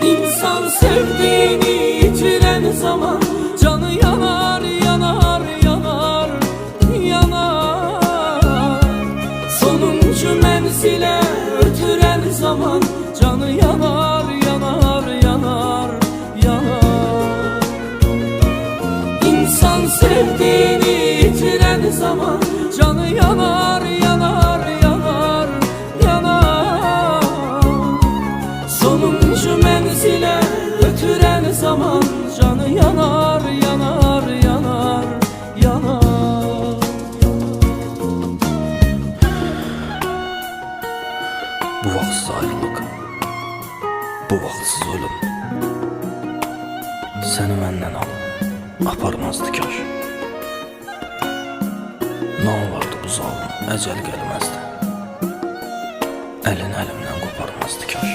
İnsan sevdiğini yitiren zaman canı yanar, yanar, yanar, yanar. Sonuncu menzile ötüren zaman canı yanar, yanar, yanar, yanar. İnsan sevdiğini yitiren zaman canı yanar, yanar, yanar, yanar. Sonuncu menzile götüren zaman canı yanar, yanar, yanar, yanar. Bu vaxtsız ayrılıq, bu vaxtsız ölüm səni məndən alıb aparmazdı kaş. Ne olardı bu zalim əcəl gəlməzdi, əlini əlimdən qoparmazdı kaş.